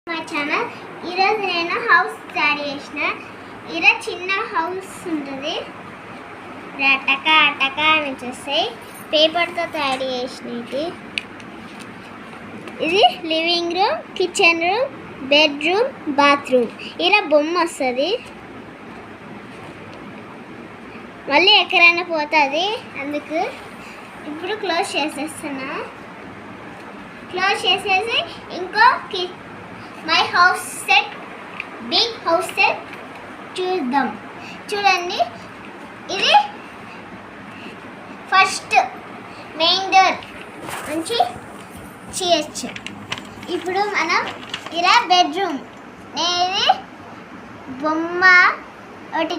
మా ఛానల్ ఈరోజు నేను హౌస్ తయారు చేసిన ఇలా చిన్న హౌస్ ఉంటుంది టకా టకా అని వచ్చేస్తాయి పేపర్తో తయారు చేసినది ఇది living room kitchen room bedroom bathroom ఇలా బొమ్మ వస్తుంది మళ్ళీ ఎక్కడైనా పోతుంది అందుకు ఇప్పుడు క్లోజ్ చేసేస్తున్నా క్లోజ్ చేసేసి ఇంకో my house set big house set చూద్దాం చూడండి ఇది ఫస్ట్ మెయిన్ డోర్ నుంచి చేయొచ్చు ఇప్పుడు మనం ఇలా బెడ్రూమ్ నేను బొమ్మ ఒకటి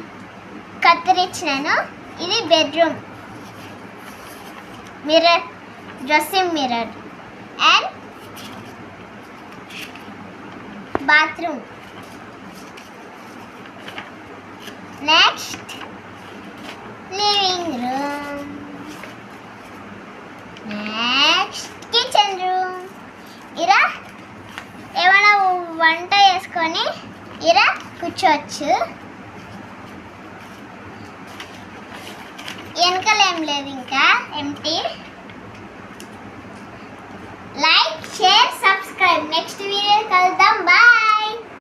కత్తిరించినాను ఇది bedroom mirror dressing mirror and bathroom next living room next kitchen room ఇలా ఏమైనా వంట చేసుకొని ఇలా కూర్చోవచ్చు వెనకాల ఏం లేదు ఇంకా empty like share subscribe next video కలుద్దాం బాయ్